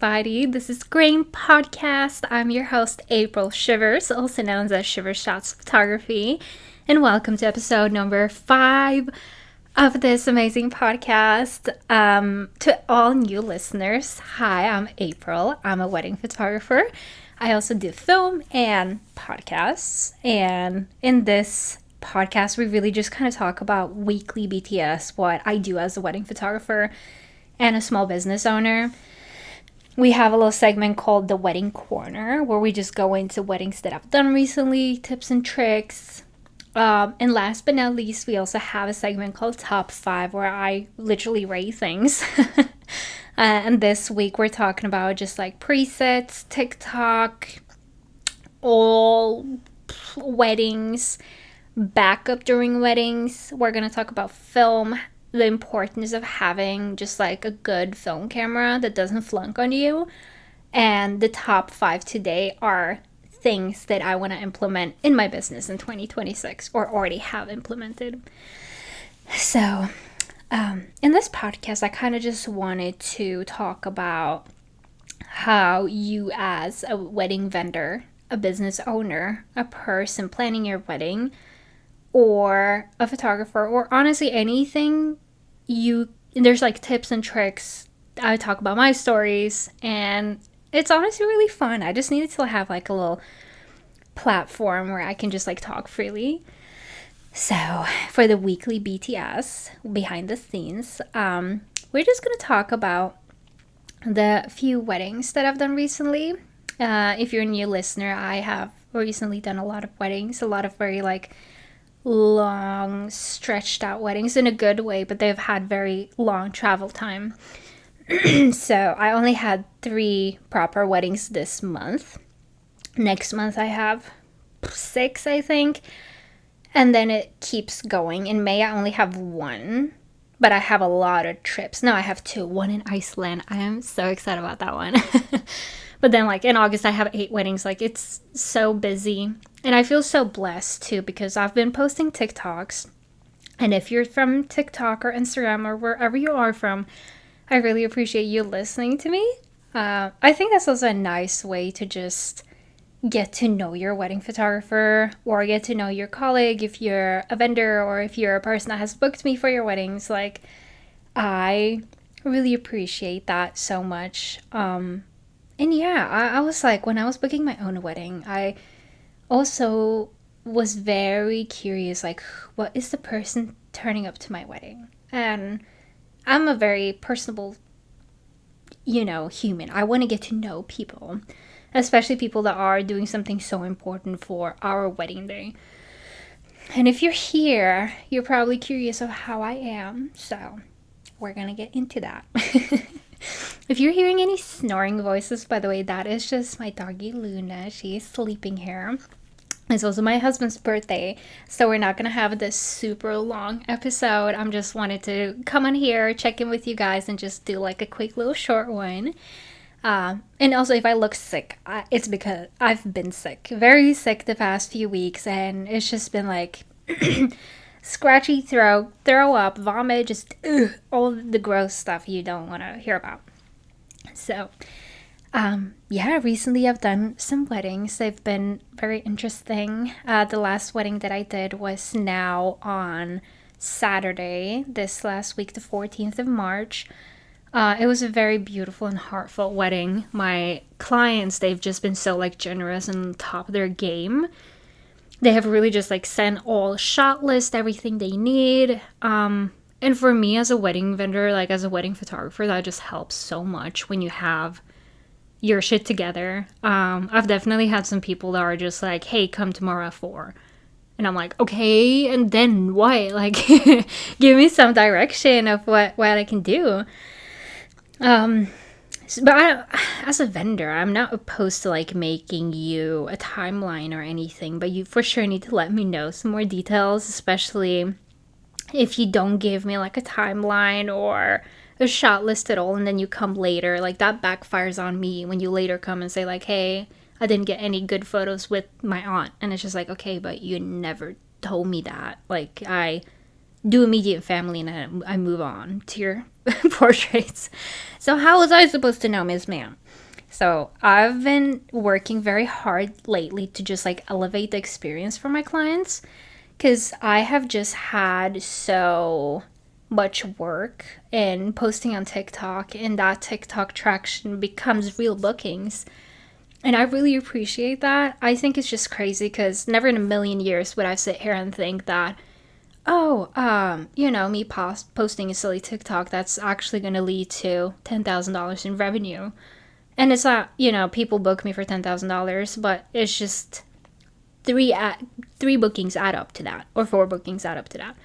everybody. This is Grain Podcast. I'm your host, April Shivers, also known as SHIVRSHOTS Photography, and welcome to episode number 5 of this amazing podcast. To all new listeners, hi, I'm April. I'm a wedding photographer. I also do film and podcasts, and in this podcast, we really just kind of talk about weekly BTS, what I do as a wedding photographer and a small business owner. We have a little segment called the Wedding Corner, where we just go into weddings that I've done recently, tips and tricks. And last but not least, we also have a segment called Top 5, where I literally rate things. And this week we're talking about just like presets, TikTok, all weddings, backup during weddings. We're going to talk about film, the importance of having just like a good film camera that doesn't flunk on you. And the top 5 today are things that I want to implement in my business in 2026 or already have implemented. So in this podcast, I kind of just wanted to talk about how you as a wedding vendor, a business owner, a person planning your wedding, or a photographer, or honestly anything, there's like tips and tricks. I talk about my stories, and it's honestly really fun. I just needed to have like a little platform where I can just like talk freely. So for the weekly BTS behind the scenes, we're just gonna talk about the few weddings that I've done recently. If you're a new listener, I have recently done a lot of weddings, a lot of very like long stretched out weddings in a good way, but they've had very long travel time. So I only had 3 proper weddings this month. Next month I have 6, I think, and then it keeps going. In May I only have 1, but I have a lot of trips. No, I have 2, one in Iceland. I am so excited about that one. But then like in August I have 8 weddings. Like it's so busy. And I feel so blessed too, because I've been posting TikToks. And if you're from TikTok or Instagram or wherever you are from, I really appreciate you listening to me. I think that's also a nice way to just get to know your wedding photographer, or get to know your colleague if you're a vendor, or if you're a person that has booked me for your weddings. Like, I really appreciate that so much. And yeah, I was like, when I was booking my own wedding, I also was very curious, like, what is the person turning up to my wedding? And I'm a very personable, human. I want to get to know people, especially people that are doing something so important for our wedding day. And if you're here, you're probably curious of how I am, so we're gonna get into that. If you're hearing any snoring voices, by the way, that is just my doggy Luna. She is sleeping here. It's also my husband's birthday, so we're not gonna have this super long episode. I'm just wanted to come on here, check in with you guys, and just do like a quick little short one. And also, if I look sick, it's because I've been sick, very sick the past few weeks, and it's just been like scratchy throat, throw up, vomit, just all the gross stuff you don't want to hear about. So, yeah, recently I've done some weddings. They've been very interesting. The last wedding that I did was now on Saturday, this last week, the 14th of March. It was a very beautiful and heartfelt wedding. My clients, they've just been so like generous and top of their game. They have really just like sent all shot list, everything they need. And for me as a wedding vendor, like as a wedding photographer, that just helps so much when you have your shit together. I've definitely had some people that are just like, hey, come tomorrow at 4. And I'm like, okay, and then what? Like, give me some direction of what I can do. But as a vendor, I'm not opposed to like making you a timeline or anything, but you for sure need to let me know some more details, especially if you don't give me like a timeline or a shot list at all, and then you come later. Like that backfires on me when you later come and say like, hey, I didn't get any good photos with my aunt. And it's just like, okay, but you never told me that. Like I do immediate family and then I move on to your portraits. So how was I supposed to know, Miss Ma'am? So I've been working very hard lately to just like elevate the experience for my clients, because I have just had so much work in posting on TikTok, and that TikTok traction becomes real bookings. And I really appreciate that. I think it's just crazy because never in a million years would I sit here and think that, oh, me posting a silly TikTok that's actually going to lead to $10,000 in revenue. And it's not, people book me for $10,000, but it's just three bookings add up to that, or four bookings add up to that.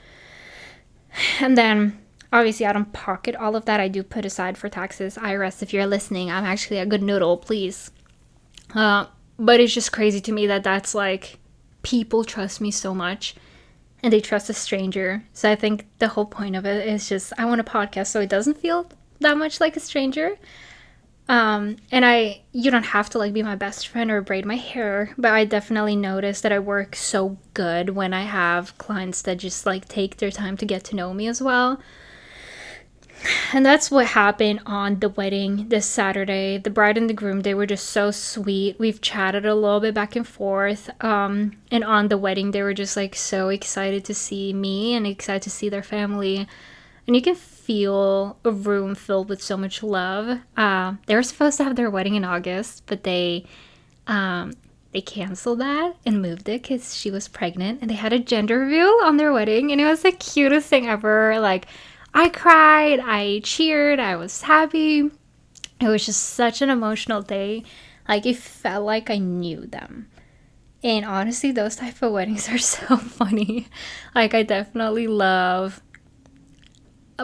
And then obviously I don't pocket all of that. I do put aside for taxes. IRS, if you're listening, I'm actually a good noodle, please. But it's just crazy to me that that's like, people trust me so much and they trust a stranger. So I think the whole point of it is just, I want a podcast so it doesn't feel that much like a stranger. And you don't have to like be my best friend or braid my hair, but I definitely notice that I work so good when I have clients that just like take their time to get to know me as well. And that's what happened on the wedding this Saturday. The bride and the groom, they were just so sweet. We've chatted a little bit back and forth. And on the wedding, they were just like so excited to see me and excited to see their family. And you can feel a room filled with so much love. They were supposed to have their wedding in August, but they canceled that and moved it because she was pregnant. And they had a gender reveal on their wedding, and it was the cutest thing ever. Like, I cried, I cheered, I was happy. It was just such an emotional day. Like, it felt like I knew them. And honestly, those type of weddings are so funny. Like, I definitely love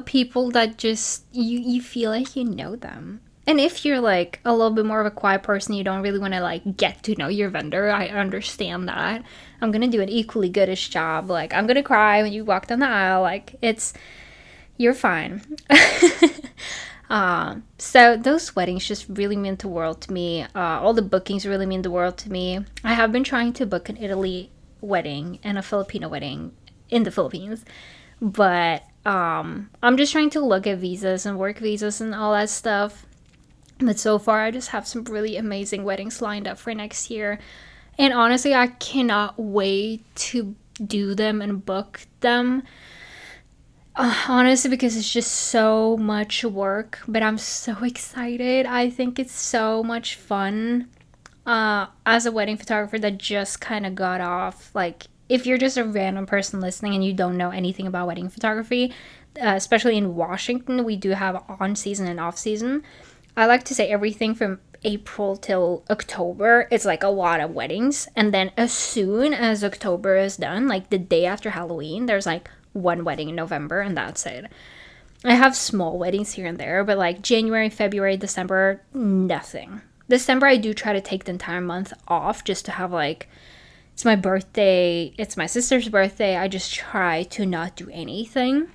people that just, you feel like you know them. And if you're like a little bit more of a quiet person, you don't really want to like get to know your vendor, I understand that. I'm gonna do an equally goodish job. Like, I'm gonna cry when you walk down the aisle. Like, you're fine. So those weddings just really mean the world to me. All the bookings really mean the world to me. I have been trying to book an Italy wedding and a Filipino wedding in the Philippines, but I'm just trying to look at visas and work visas and all that stuff. But so far, I just have some really amazing weddings lined up for next year. And honestly, I cannot wait to do them and book them. Honestly, because it's just so much work, but I'm so excited. I think it's so much fun. As a wedding photographer that just kind of got off, like, if you're just a random person listening and you don't know anything about wedding photography, especially in Washington, we do have on season and off season. I like to say everything from April till October, it's like a lot of weddings. And then as soon as October is done, like the day after Halloween, there's like one wedding in November, and that's it. I have small weddings here and there, but like January, February, December, nothing. December, I do try to take the entire month off just to have like, it's my birthday, it's my sister's birthday. I just try to not do anything.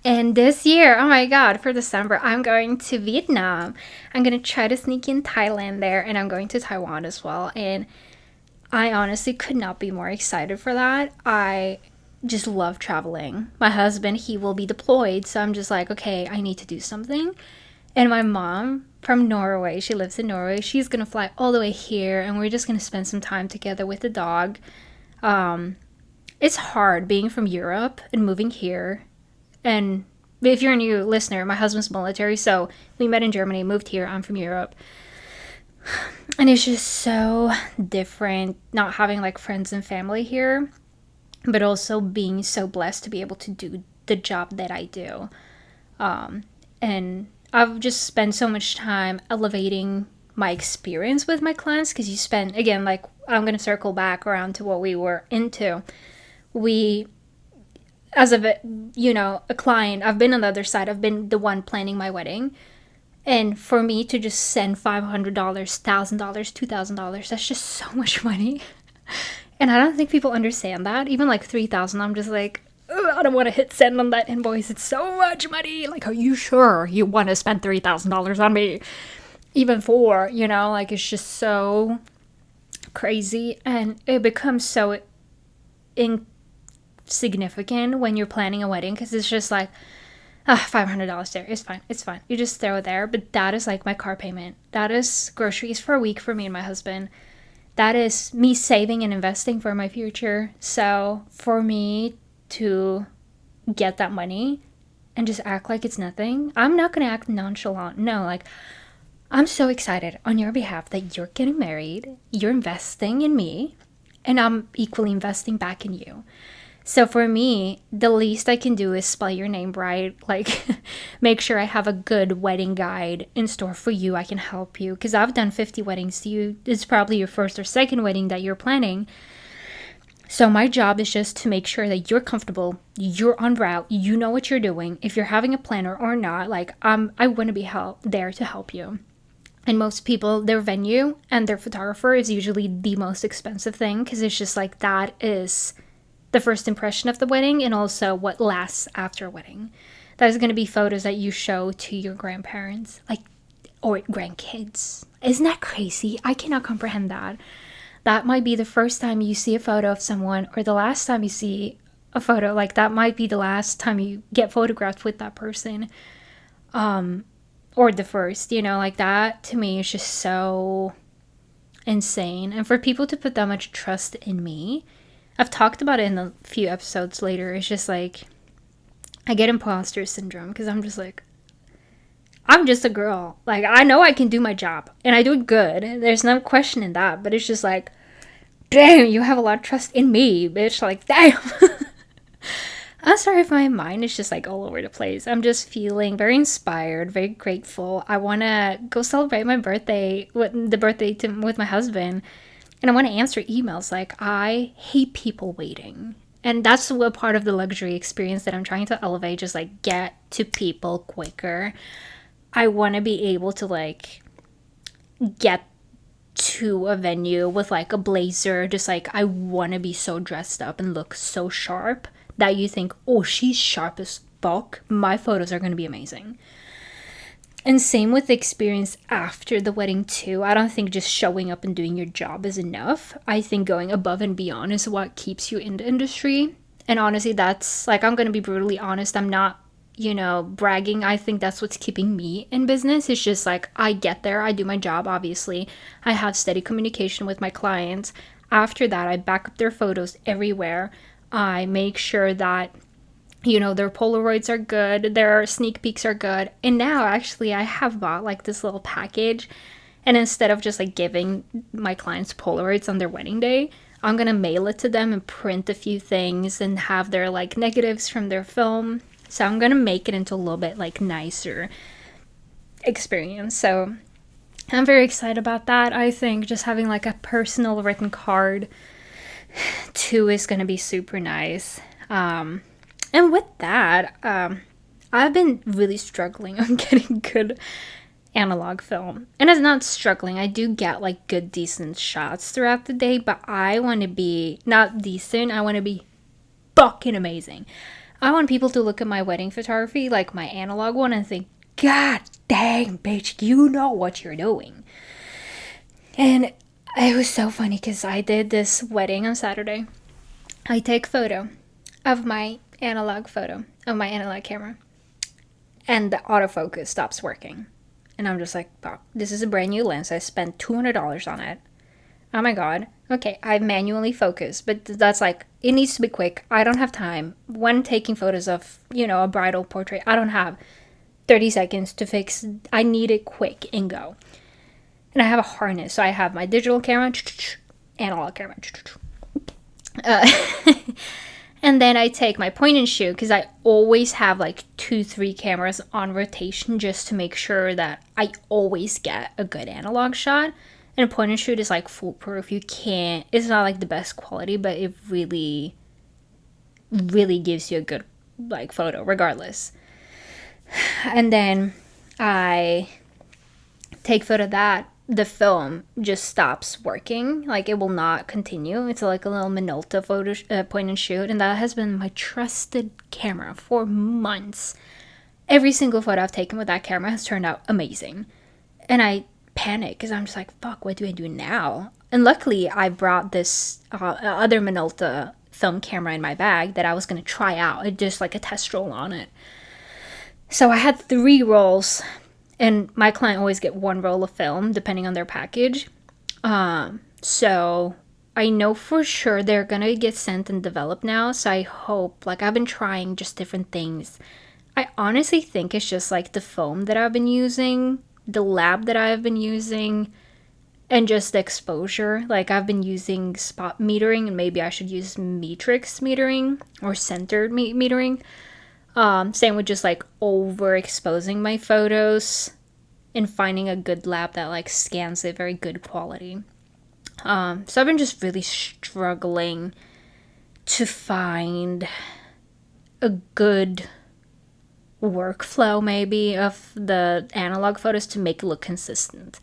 And this year, oh my god, for December, I'm going to Vietnam. I'm going to try to sneak in Thailand there, and I'm going to Taiwan as well. And I honestly could not be more excited for that. I just love traveling. My husband, he will be deployed, so I'm just like, okay, I need to do something. And my mom from Norway, she lives in Norway, she's gonna fly all the way here, and we're just gonna spend some time together with the dog. It's hard being from Europe and moving here. And if you're a new listener, my husband's military, so we met in Germany, moved here, I'm from Europe. And it's just so different not having like friends and family here, but also being so blessed to be able to do the job that I do. And I've just spent so much time elevating my experience with my clients, because you spend, again, like, I'm going to circle back around to what we were into. As a client, I've been on the other side. I've been the one planning my wedding. And for me to just send $500, $1,000, $2,000, that's just so much money. And I don't think people understand that. Even like $3,000, I'm just like, I don't want to hit send on that invoice. It's so much money. Like, are you sure you want to spend $3,000 on me? Even four, like, it's just so crazy. And it becomes so significant when you're planning a wedding, because it's just like, $500 there. It's fine. It's fine. You just throw it there. But that is like my car payment. That is groceries for a week for me and my husband. That is me saving and investing for my future. So for me to get that money and just act like it's nothing, I'm not going to act nonchalant. No, like, I'm so excited on your behalf that you're getting married. You're investing in me, and I'm equally investing back in you. So for me, the least I can do is spell your name right. Like, make sure I have a good wedding guide in store for you. I can help you, because I've done 50 weddings. It's probably your first or second wedding that you're planning. So my job is just to make sure that you're comfortable, you're on route, you know what you're doing. If you're having a planner or not, like, I want to be there to help you. And most people, their venue and their photographer is usually the most expensive thing, because it's just like, that is the first impression of the wedding, and also what lasts after a wedding. That is going to be photos that you show to your grandparents, like, or grandkids. Isn't that crazy? I cannot comprehend that. That might be the first time you see a photo of someone, or the last time you see a photo. Like, that might be the last time you get photographed with that person. Or the first, like, that to me is just so insane. And for people to put that much trust in me, I've talked about it in a few episodes later. It's just like, I get imposter syndrome, because I'm just like, I'm just a girl. Like, I know I can do my job, and I do it good. There's no question in that. But it's just like, damn, you have a lot of trust in me, bitch. Like, damn. I'm sorry if my mind is just like all over the place. I'm just feeling very inspired, very grateful. I want to go celebrate my birthday, with my husband. And I want to answer emails. Like, I hate people waiting. And that's what part of the luxury experience that I'm trying to elevate. Just like, get to people quicker. I want to be able to, like, get to a venue with like a blazer. Just like, I want to be so dressed up and look so sharp that you think, oh, she's sharp as fuck. My photos are going to be amazing. And same with the experience after the wedding too. I don't think just showing up and doing your job is enough. I think going above and beyond is what keeps you in the industry. And honestly, that's like, I'm going to be brutally honest. I'm not, bragging. I think that's what's keeping me in business. It's just like, I get there, I do my job, obviously. I have steady communication with my clients. After that, I back up their photos everywhere. I make sure that their Polaroids are good, their sneak peeks are good. And now, actually, I have bought like this little package. And instead of just like giving my clients Polaroids on their wedding day, I'm going to mail it to them and print a few things and have their like negatives from their film. So I'm going to make it into a little bit like nicer experience. So I'm very excited about that. I think just having like a personal written card too is going to be super nice. And with that, I've been really struggling on getting good analog film. And it's not struggling. I do get like good, decent shots throughout the day, but I want to be not decent. I want to be fucking amazing. I want people to look at my wedding photography, like my analog one, and think, God dang, bitch, you know what you're doing. And it was so funny because I did this wedding on Saturday. I take photo of my analog camera, and the autofocus stops working. And I'm just like, oh, this is a brand new lens. I spent $200 on it. Oh my god. Okay, I manually focus, but that's like, it needs to be quick. I don't have time. When taking photos of, a bridal portrait, I don't have 30 seconds to fix. I need it quick and go. And I have a harness, so I have my digital camera, analog camera. And then I take my point and shoot, because I always have like 2-3 cameras on rotation just to make sure that I always get a good analog shot. And a point and shoot is like foolproof. It's not like the best quality, but it really, really gives you a good like photo regardless. And then I take photo of that. The film just stops working. Like, it will not continue. It's like a little Minolta photo point and shoot, and that has been my trusted camera for months. Every single photo I've taken with that camera has turned out amazing. And I panic because I'm just like, fuck, what do I do now? And luckily I brought this other Minolta film camera in my bag that I was going to try out, just like a test roll on it. So I had 3 rolls, and my client always get 1 roll of film depending on their package. So I know for sure they're going to get sent and developed now. So I hope, like, I've been trying just different things. I honestly think it's just like the foam that I've been using, the lab that I've been using, and just the exposure. Like, I've been using spot metering, and maybe I should use matrix metering or centered metering. Same with just like overexposing my photos and finding a good lab that like scans it very good quality. So I've been just really struggling to find a good workflow maybe of the analog photos to make it look consistent.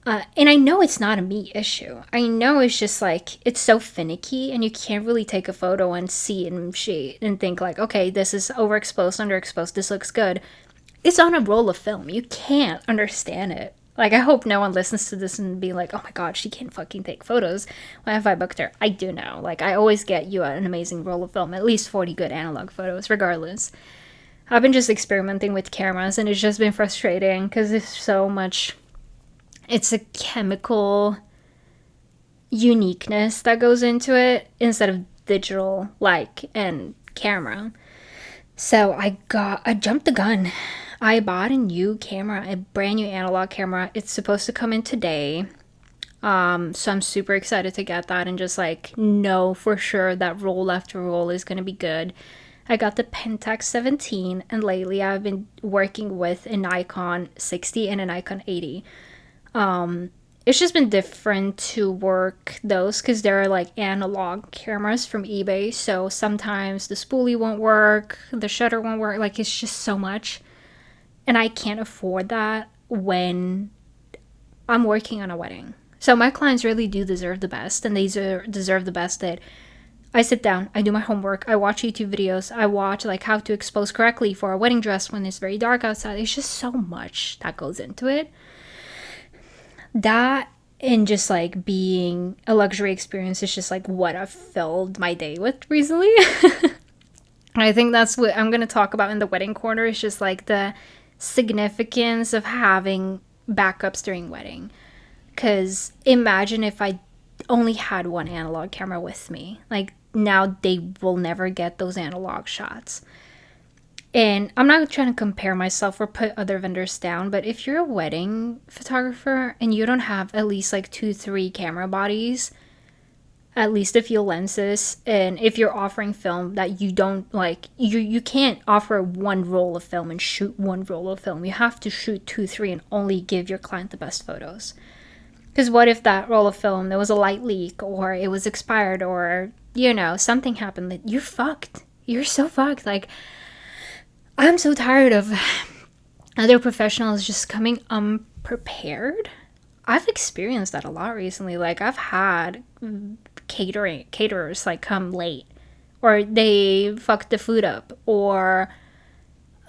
And I know it's not a me issue. I know it's just like, it's so finicky and you can't really take a photo and see it in shade and think like, okay, this is overexposed, underexposed, this looks good. It's on a roll of film. You can't understand it. Like, I hope no one listens to this and be like, oh my god, she can't fucking take photos. Why have I booked her? I do know. Like, I always get you an amazing roll of film, at least 40 good analog photos, regardless. I've been just experimenting with cameras, and it's just been frustrating because there's so much... It's a chemical uniqueness that goes into it instead of digital, like, and camera. So I jumped the gun. I bought a new camera, a brand new analog camera. It's supposed to come in today. So I'm super excited to get that and just like know for sure that roll after roll is going to be good. I got the Pentax 17, and lately I've been working with a Nikon 60 and a Nikon 80. It's just been different to work those because they're like analog cameras from eBay. So sometimes the spoolie won't work, the shutter won't work. Like, it's just so much. And I can't afford that when I'm working on a wedding. So my clients really do deserve the best, and they deserve the best that I sit down, I do my homework, I watch YouTube videos, I watch like how to expose correctly for a wedding dress when it's very dark outside. It's just so much that goes into it. That and just like being a luxury experience is just like what I've filled my day with recently. I think that's what I'm going to talk about in the wedding corner. It's just like the significance of having backups during wedding. Because imagine if I only had 1 analog camera with me. Like, now they will never get those analog shots. And I'm not trying to compare myself or put other vendors down, but if you're a wedding photographer and you don't have at least like 2-3 camera bodies, at least a few lenses, and if you're offering film that you don't like, you can't offer 1 roll of film and shoot 1 roll of film. You have to shoot 2-3 and only give your client the best photos. Because what if that roll of film, there was a light leak, or it was expired, or, you know, something happened, that you're fucked. You're so fucked. Like, I'm so tired of other professionals just coming unprepared. I've experienced that a lot recently. Like, I've had caterers like come late, or they fucked the food up, or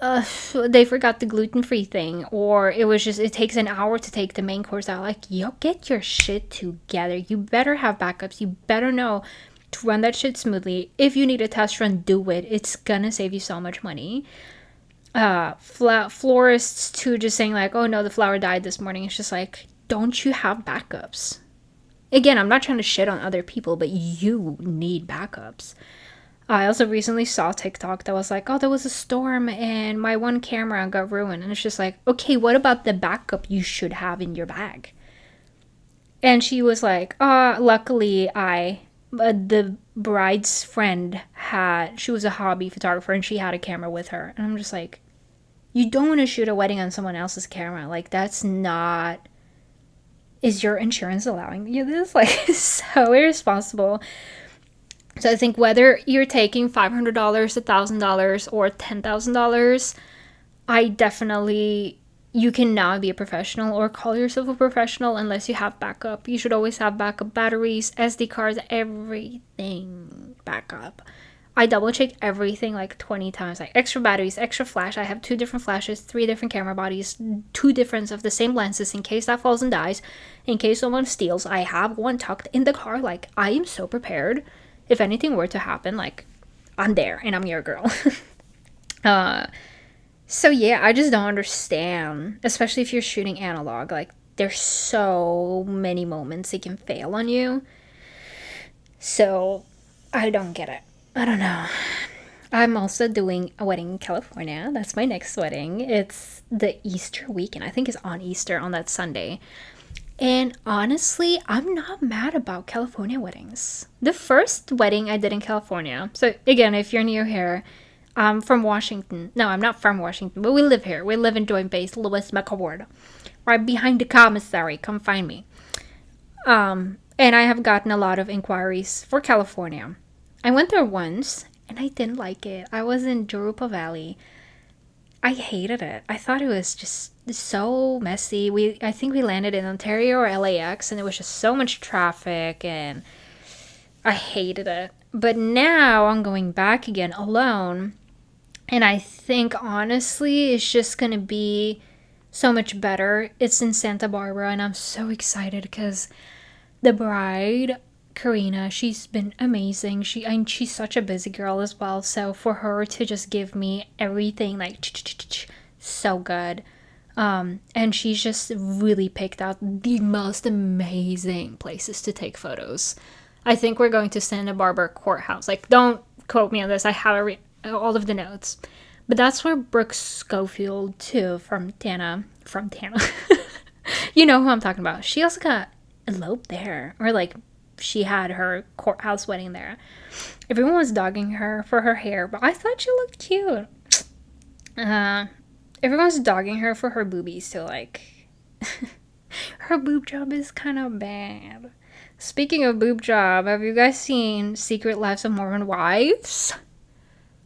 they forgot the gluten-free thing, or it was just, it takes an hour to take the main course out. Like, yo, get your shit together. You better have backups. You better know to run that shit smoothly. If you need a test run, do it. It's gonna save you so much money. Florists too, just saying like, oh no, the flower died this morning. It's just like, don't you have backups? Again, I'm not trying to shit on other people, but you need backups. I also recently saw TikTok that was like, oh, there was a storm and my 1 camera got ruined. And it's just like, okay, what about the backup you should have in your bag? And she was like, luckily the bride's friend she was a hobby photographer and she had a camera with her. And I'm just like, you don't want to shoot a wedding on someone else's camera. Like, that's not... Is your insurance allowing you this? Like, it's so irresponsible. So I think whether you're taking $500, $1,000, or $10,000, you cannot be a professional or call yourself a professional unless you have backup. You should always have backup batteries, SD cards, everything backup. I double check everything like 20 times, like extra batteries, extra flash. I have 2 different flashes, 3 different camera bodies, 2 different of the same lenses in case that falls and dies. In case someone steals, I have 1 tucked in the car. Like, I am so prepared. if anything were to happen, like, I'm there and I'm your girl. So yeah, I just don't understand, especially if you're shooting analog. Like, there's so many moments it can fail on you. So I don't get it. I don't know. I'm also doing a wedding in California. That's my next wedding. It's the Easter weekend. I think it's on Easter, on that Sunday. And honestly, I'm not mad about California weddings. The first wedding I did in California, so again, if you're new here, I'm from Washington. No, I'm not from Washington, but we live here. We live in Joint Base, Lewis McCord, right behind the commissary. Come find me. And I have gotten a lot of inquiries for California. I went there once, and I didn't like it. I was in Jurupa Valley. I hated it. I thought it was just so messy. I think we landed in Ontario or LAX, and it was just so much traffic, and I hated it. But now I'm going back again alone, and I think honestly it's just gonna be so much better. It's in Santa Barbara, and I'm so excited because the bride, Karina, she's been amazing. She's such a busy girl as well. So for her to just give me everything, like, so good. And she's just really picked out the most amazing places to take photos. I think we're going to Santa Barbara Courthouse. Like, don't quote me on this. I have all of the notes. But that's where Brooke Schofield, too, from Tana. You know who I'm talking about. She also got eloped there. Or, like, she had her courthouse wedding there. Everyone was dogging her for her hair, but I thought she looked cute. Everyone's dogging her for her boobies, so, like, her boob job is kind of bad. Speaking of boob job, have you guys seen Secret Lives of Mormon Wives?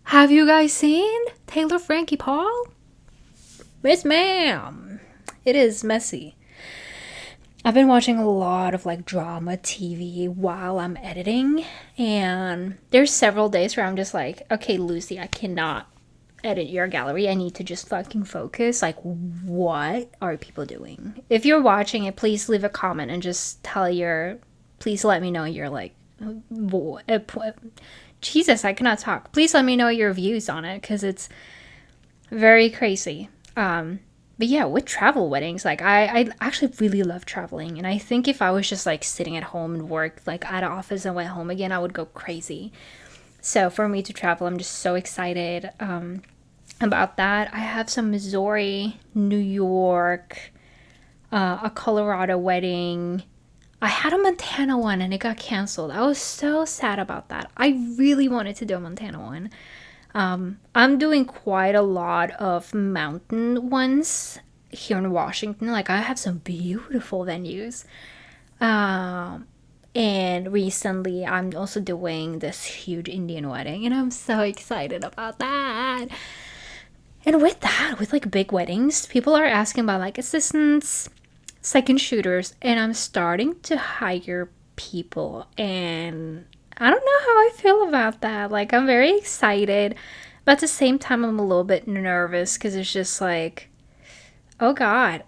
Have you guys seen Taylor Frankie Paul? Yes, ma'am. It is messy. I've been watching a lot of, like, drama TV while I'm editing, and there's several days where I'm just like, okay, Lucy, I cannot edit your gallery. I need to just fucking focus. Like, what are people doing? If you're watching it, please leave a comment and just please let me know your, like, Jesus, I cannot talk. Please let me know your views on it, because it's very crazy. But yeah, with travel weddings, like, I actually really love traveling. And I think if I was just, like, sitting at home and worked, like, at an office and went home again, I would go crazy. So for me to travel, I'm just so excited about that. I have some Missouri, New York, a Colorado wedding. I had a Montana one and it got canceled. I was so sad about that. I really wanted to do a Montana one. I'm doing quite a lot of mountain ones here in Washington. Like, I have some beautiful venues. And recently I'm also doing this huge Indian wedding, and I'm so excited about that. And with that, with, like, big weddings, people are asking about, like, assistants, second shooters, and I'm starting to hire people, and I don't know how I feel about that. Like, I'm very excited, but at the same time, I'm a little bit nervous, because it's just like, oh God,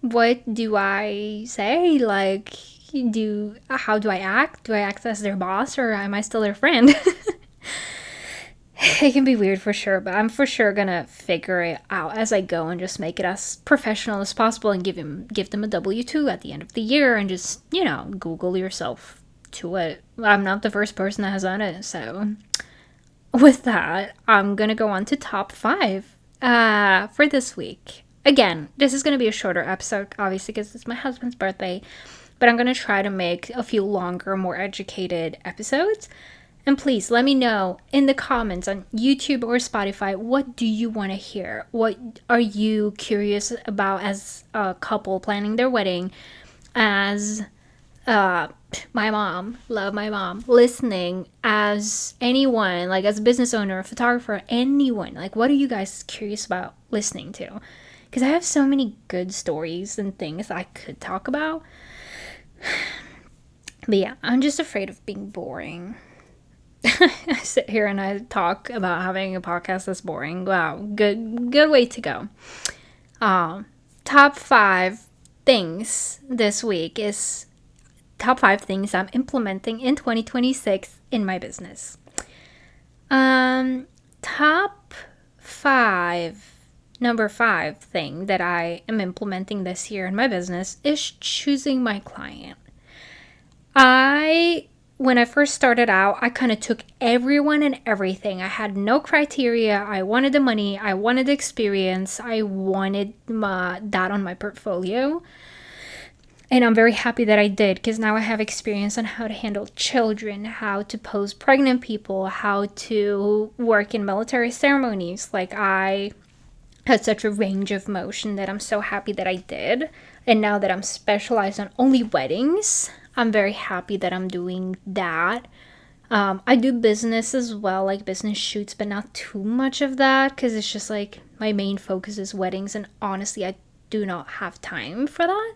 what do I say? Like, how do I act? Do I act as their boss, or am I still their friend? It can be weird for sure, but I'm for sure gonna figure it out as I go and just make it as professional as possible and give them a W-2 at the end of the year, and just, Google yourself to it. I'm not the first person that has done it, so with that, I'm gonna go on to top 5 for this week. Again, this is gonna be a shorter episode, obviously, because it's my husband's birthday, but I'm gonna try to make a few longer, more educated episodes. And please let me know in the comments on YouTube or Spotify, what do you want to hear? What are you curious about as a couple planning their wedding? As my mom, love my mom, listening, as anyone, like, as a business owner, a photographer, anyone, like, what are you guys curious about listening to? Because I have so many good stories and things I could talk about. But yeah, I'm just afraid of being boring. I sit here and I talk about having a podcast that's boring. Wow, good way to go. Top 5 things this week is top 5 things I'm implementing in 2026 in my business. Top 5, number 5 thing that I am implementing this year in my business is choosing my client. When I first started out, I kind of took everyone and everything. I had no criteria. I wanted the money. I wanted the experience. I wanted that on my portfolio. And I'm very happy that I did, because now I have experience on how to handle children, how to pose pregnant people, how to work in military ceremonies. Like, I had such a range of motion that I'm so happy that I did. And now that I'm specialized on only weddings, I'm very happy that I'm doing that. I do business as well, like business shoots, but not too much of that, because it's just like my main focus is weddings, and honestly, I do not have time for that.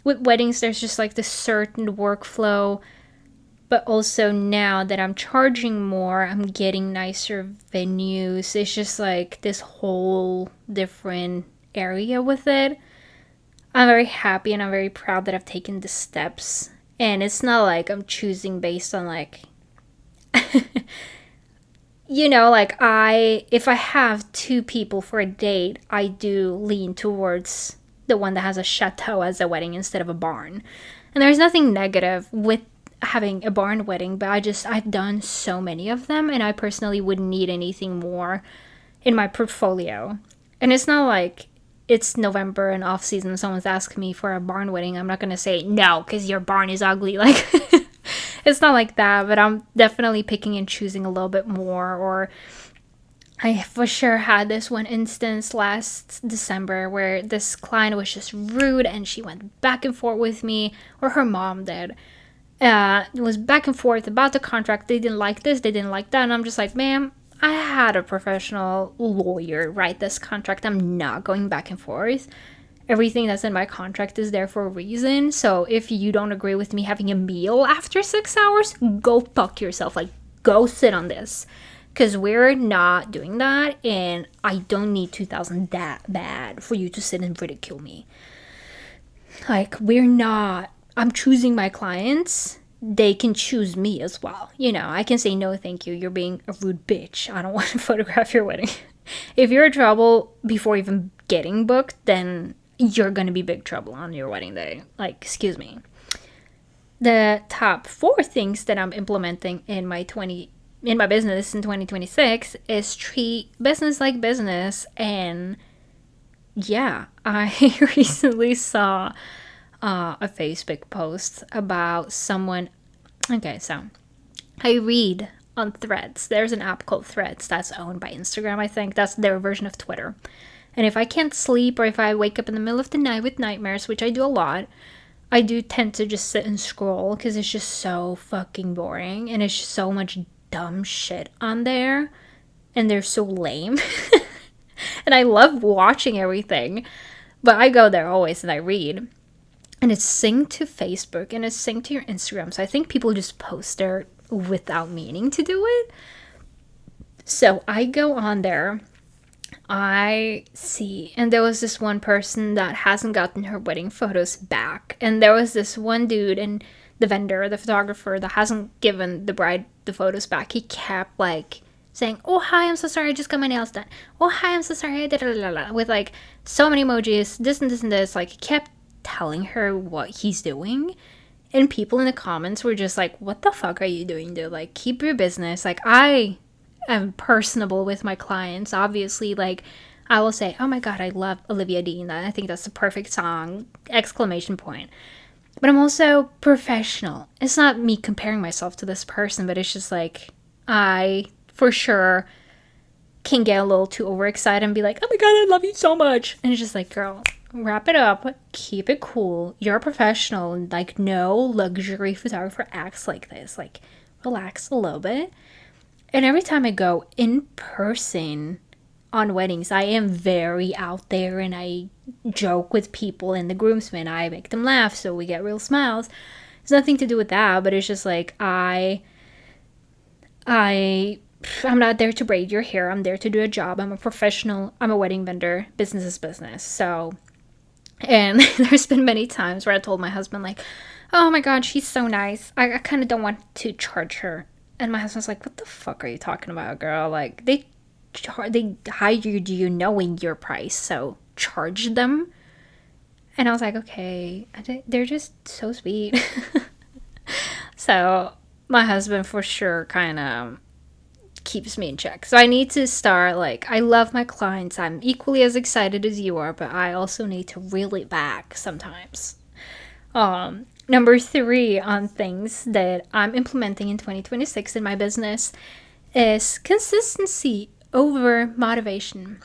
With weddings, there's just like this certain workflow, but also now that I'm charging more, I'm getting nicer venues. It's just like this whole different area with it. I'm very happy and I'm very proud that I've taken the steps. And it's not like I'm choosing based on like, like if I have 2 people for a date, I do lean towards the one that has a chateau as a wedding instead of a barn. And there's nothing negative with having a barn wedding, but I've done so many of them, and I personally wouldn't need anything more in my portfolio. And it's not like it's November and off season, someone's asking me for a barn wedding. I'm not going to say no because your barn is ugly. Like, it's not like that, but I'm definitely picking and choosing a little bit more. Or I for sure had this one instance last December where this client was just rude and she went back and forth with me, or her mom did. It was back and forth about the contract. They didn't like this, they didn't like that. And I'm just like, ma'am, I had a professional lawyer write this contract. I'm not going back and forth. Everything that's in my contract is there for a reason. So if you don't agree with me having a meal after 6 hours, go fuck yourself. Like, go sit on this. Because we're not doing that, and I don't need 2,000 that bad for you to sit and ridicule me. Like, I'm choosing my clients. They can choose me as well. I can say, no, thank you. You're being a rude bitch. I don't want to photograph your wedding. If you're in trouble before even getting booked, then you're going to be big trouble on your wedding day. Like, excuse me. The top 4 things that I'm implementing in my business in 2026 is treat business like business. And yeah, I recently saw a Facebook post about someone. Okay, so I read on Threads. There's an app called Threads that's owned by Instagram, I think. That's their version of Twitter. And if I can't sleep, or if I wake up in the middle of the night with nightmares, which I do a lot, I do tend to just sit and scroll, because it's just so fucking boring, and it's just so much dumb shit on there, and they're so lame. And I love watching everything, but I go there always and I read, and it's synced to Facebook and it's synced to your Instagram. So I think people just post there without meaning to do it. So I go on there, I see, and there was this one person that hasn't gotten her wedding photos back, and there was this one dude, and the vendor, the photographer, that hasn't given the bride the photos back. He kept like saying, oh hi, I'm so sorry, I just got my nails done. Oh hi, I'm so sorry, I did it, with like so many emojis, this and this and this. Like, he kept telling her what he's doing, and people in the comments were just like, what the fuck are you doing, dude? Like, keep your business. Like, I am personable with my clients, obviously. Like, I will say, oh my god, I love Olivia Dean, I think that's the perfect song, exclamation point. But I'm also professional. It's not me comparing myself to this person, but it's just like, I for sure can get a little too overexcited and be like, oh my god, I love you so much. And it's just like, girl, wrap it up, keep it cool. You're a professional, and like, no luxury photographer acts like this. Like, relax a little bit. And every time I go in person on weddings, I am very out there, and I joke with people and the groomsmen. I make them laugh, so we get real smiles. It's nothing to do with that, but it's just like, I'm not there to braid your hair. I'm there to do a job. I'm a professional. I'm a wedding vendor. Business is business. So, and there's been many times where I told my husband, like, Oh my god, she's so nice. I kind of don't want to charge her. And my husband's like, what the fuck are you talking about, girl? Like, they hired you knowing your price, so charge them. And I was like, okay. They're just so sweet. So my husband for sure kind of keeps me in check. So I need to start, like, I love my clients. I'm equally as excited as you are, but I also need to reel it back sometimes. Number 3 on things that I'm implementing in 2026 in my business is consistency over motivation.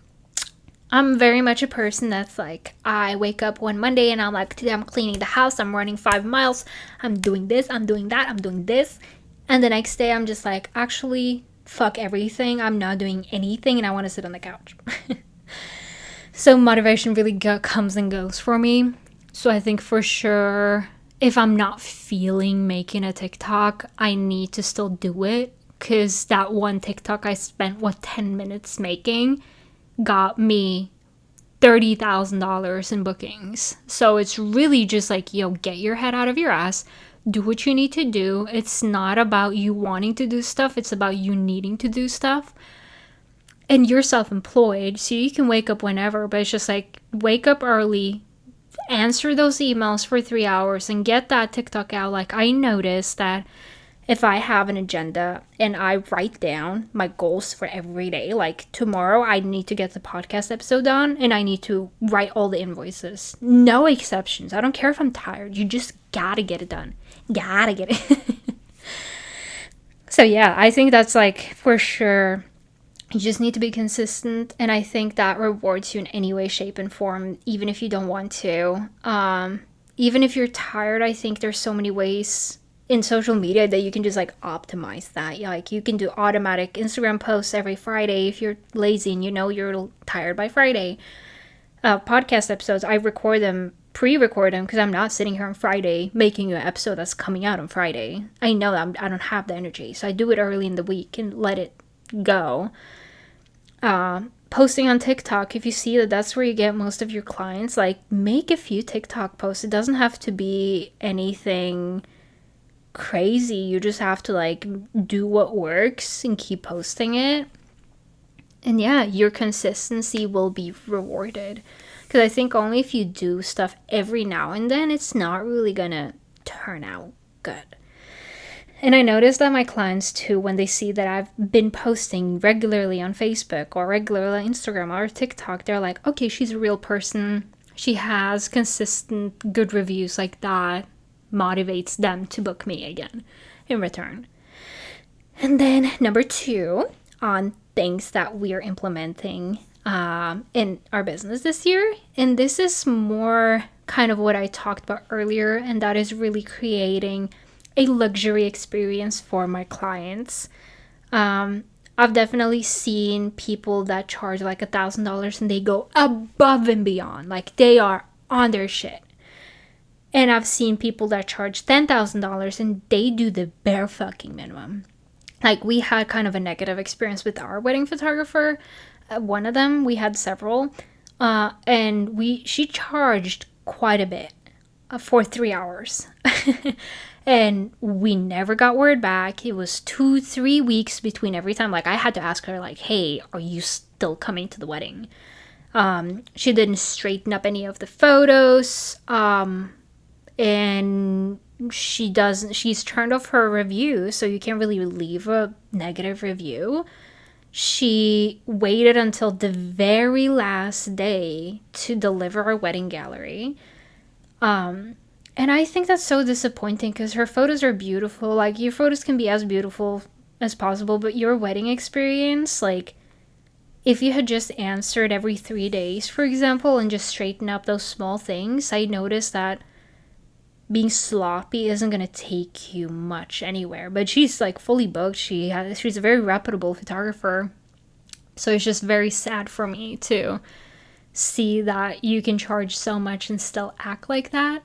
I'm very much a person that's like, I wake up one Monday and I'm like, today I'm cleaning the house, I'm running 5 miles, I'm doing this, I'm doing that, I'm doing this. And the next day I'm just like, actually, fuck everything, I'm not doing anything and I want to sit on the couch. So motivation really comes and goes for me. So I think for sure, if I'm not feeling making a TikTok, I need to still do it. Because that one TikTok I spent, 10 minutes making got me $30,000 in bookings. So it's really just like, yo, get your head out of your ass. Do what you need to do. It's not about you wanting to do stuff. It's about you needing to do stuff. And you're self-employed, so you can wake up whenever. But it's just like, wake up early, answer those emails for 3 hours, and get that TikTok out. Like, I noticed that if I have an agenda and I write down my goals for every day, like tomorrow I need to get the podcast episode done and I need to write all the invoices. No exceptions. I don't care if I'm tired. You just gotta get it done. Gotta get it. So yeah, I think that's like for sure. You just need to be consistent, and I think that rewards you in any way, shape, and form, even if you don't want to. Even if you're tired, I think there's so many ways in social media that you can just like optimize that. Like, you can do automatic Instagram posts every Friday if you're lazy and you know you're tired by Friday. Podcast episodes, I pre-record them, because I'm not sitting here on Friday making an episode that's coming out on Friday. I know I don't have the energy, so I do it early in the week and let it go. Posting on TikTok, if you see that that's where you get most of your clients, like, make a few TikTok posts. It doesn't have to be anything crazy. You just have to like do what works and keep posting it. And yeah, your consistency will be rewarded. Because I think only if you do stuff every now and then, it's not really gonna turn out good. And I noticed that my clients too, when they see that I've been posting regularly on Facebook or regularly on Instagram or TikTok, they're like, okay, she's a real person. She has consistent good reviews, like that motivates them to book me again in return. And then number 2 on things that we're implementing in our business this year. And this is more kind of what I talked about earlier, and that is really creating a luxury experience for my clients. I've definitely seen people that charge like $1,000 and they go above and beyond, like they are on their shit. And I've seen people that charge $10,000 and they do the bare fucking minimum. Like, we had kind of a negative experience with our wedding photographer. One of them, we had several, and she charged quite a bit for 3 hours. And we never got word back. It was 2-3 weeks between every time. Like, I had to ask her, like, hey, are you still coming to the wedding? She didn't straighten up any of the photos. And she's turned off her review, so you can't really leave a negative review. She waited until the very last day to deliver our wedding gallery. And I think that's so disappointing, because her photos are beautiful. Like, your photos can be as beautiful as possible, but your wedding experience, like, if you had just answered every 3 days, for example, and just straightened up those small things, I noticed that being sloppy isn't going to take you much anywhere. But she's like fully booked. She's a very reputable photographer. So it's just very sad for me to see that you can charge so much and still act like that.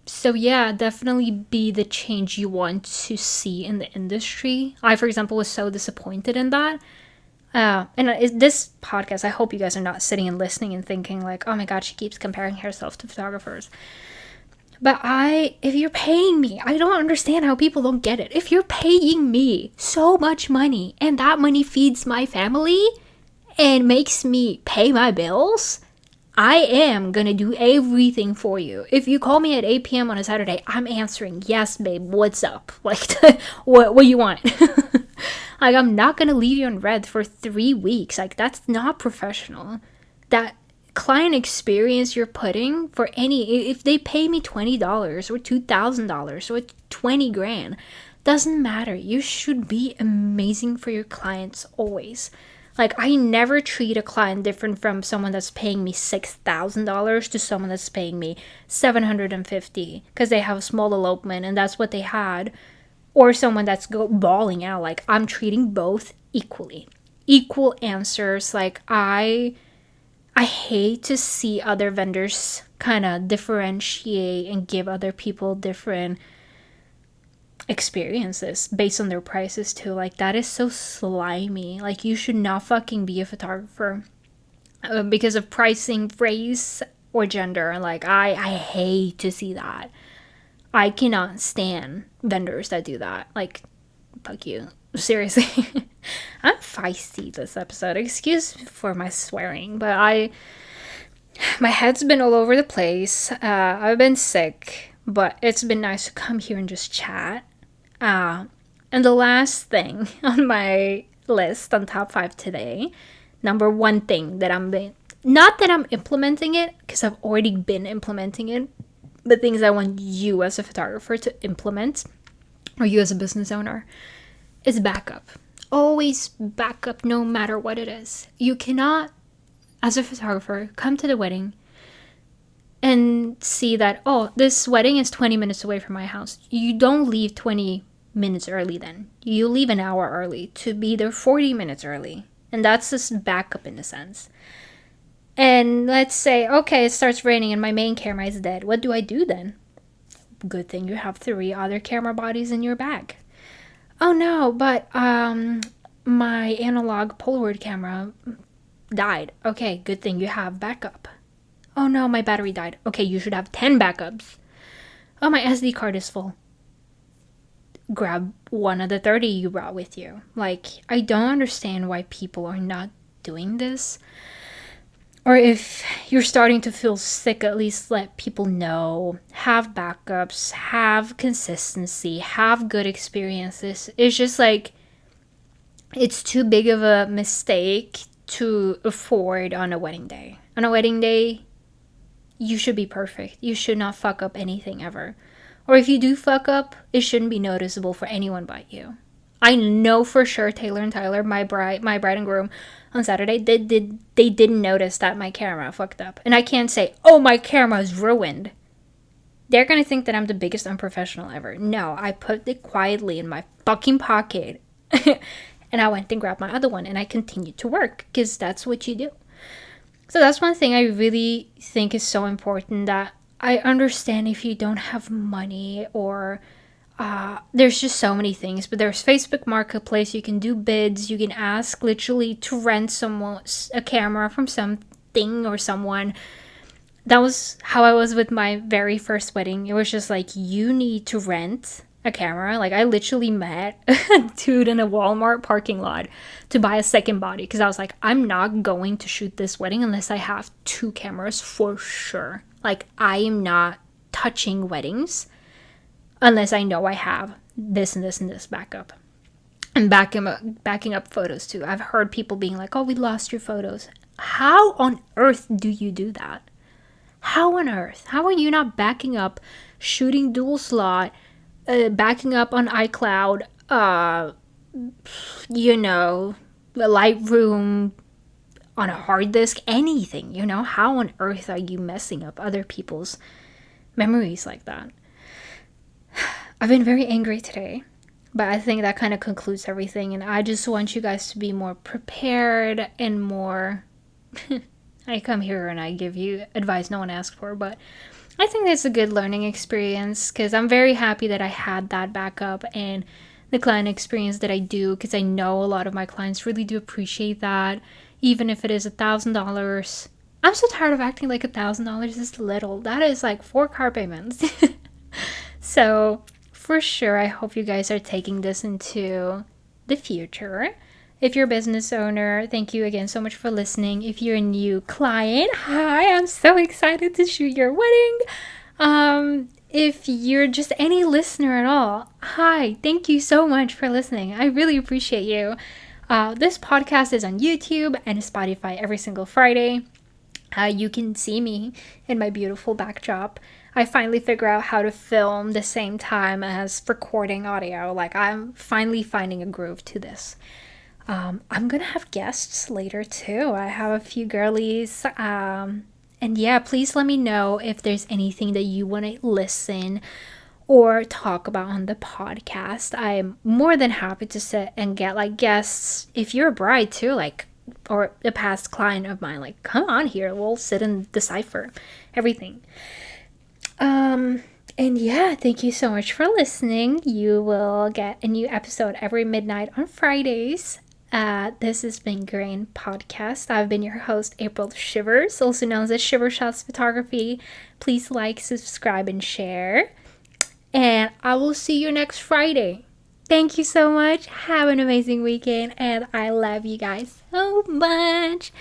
So yeah, definitely be the change you want to see in the industry. I, for example, was so disappointed in that. And this podcast, I hope you guys are not sitting and listening and thinking like, oh my god, she keeps comparing herself to photographers. But if you're paying me, I don't understand how people don't get it. If you're paying me so much money and that money feeds my family and makes me pay my bills, I am gonna do everything for you. If you call me at 8 p.m. on a Saturday, I'm answering, yes, babe, what's up? Like, what you want? Like, I'm not gonna leave you on red for 3 weeks. Like, that's not professional. That client experience you're putting for if they pay me $20 or $2,000 or 20 grand, doesn't matter. You should be amazing for your clients always. Like, I never treat a client different from someone that's paying me $6,000 to someone that's paying me $750 because they have a small elopement and that's what they had, or someone that's bawling out. Like, I'm treating both equally, equal answers. Like, I hate to see other vendors kind of differentiate and give other people different experiences based on their prices too. Like, that is so slimy. Like, you should not fucking be a photographer because of pricing, race, or gender. Like, I hate to see that. I cannot stand vendors that do that. Like, fuck you. Seriously. I'm feisty this episode. Excuse for my swearing, but my head's been all over the place. I've been sick, but it's been nice to come here and just chat. And the last thing on my list on top 5 today, number one thing that not that I'm implementing it, because I've already been implementing it, but things I want you as a photographer to implement, or you as a business owner, is backup. Always backup, no matter what it is. You cannot, as a photographer, come to the wedding and see that, oh, this wedding is 20 minutes away from my house. You don't leave 20 minutes early then. You leave an hour early to be there 40 minutes early. And that's just backup in a sense. And let's say, okay, it starts raining and my main camera is dead. What do I do then? Good thing you have 3 other camera bodies in your bag. Oh no, but my analog Polaroid camera died. Okay, good thing you have backup. Oh no, my battery died. Okay, you should have 10 backups. Oh, my SD card is full. Grab one of the 30 you brought with you. Like, I don't understand why people are not doing this. Or if you're starting to feel sick, at least let people know. Have backups, have consistency, have good experiences. It's just like, it's too big of a mistake to afford on a wedding day. On a wedding day, you should be perfect. You should not fuck up anything ever. Or if you do fuck up, it shouldn't be noticeable for anyone but you. I know for sure Taylor and Tyler, my bride and groom, on Saturday, they didn't notice that my camera fucked up. And I can't say, oh, my camera is ruined. They're gonna think that I'm the biggest unprofessional ever. No, I put it quietly in my fucking pocket. And I went and grabbed my other one and I continued to work, because that's what you do. So that's one thing I really think is so important, that I understand if you don't have money, or there's just so many things, but there's Facebook Marketplace. You can do bids. You can ask literally to rent a camera from something or someone. That was how I was with my very first wedding. It was just like, you need to rent a camera. Like, I literally met a dude in a Walmart parking lot to buy a second body, because I was like, I'm not going to shoot this wedding unless I have 2 cameras for sure. Like, I am not touching weddings unless I know I have this and this and this backup. And backing up photos too. I've heard people being like, oh, we lost your photos. How on earth do you do that? How on earth? How are you not backing up, shooting dual slot, backing up on iCloud, Lightroom, on a hard disk, anything, How on earth are you messing up other people's memories like that? I've been very angry today, but I think that kind of concludes everything, and I just want you guys to be more prepared and more... I come here and I give you advice no one asked for, but I think that's a good learning experience, because I'm very happy that I had that backup and the client experience that I do, because I know a lot of my clients really do appreciate that. Even if it is $1,000 I'm so tired of acting like $1,000 is little. That is like 4 car payments. So, for sure, I hope you guys are taking this into the future. If you're a business owner, thank you again so much for listening. If you're a new client, hi, I'm so excited to shoot your wedding. If you're just any listener at all, hi, thank you so much for listening. I really appreciate you. This podcast is on YouTube and Spotify every single Friday. You can see me in my beautiful backdrop. I finally figure out how to film the same time as recording audio. Like, I'm finally finding a groove to this. I'm gonna have guests later too. I have a few girlies. And yeah, please let me know if there's anything that you want to listen or talk about on the podcast. I'm more than happy to sit and get like guests. If you're a bride too, like, or a past client of mine, like, come on here, we'll sit and decipher everything. And yeah, thank you so much for listening. You will get a new episode every midnight on Fridays. This has been Grain Podcast. I've been your host, April Shivers, also known as SHIVRSHOTS Photography. Please like, subscribe, and share. And I will see you next Friday. Thank you so much. Have an amazing weekend. And I love you guys so much.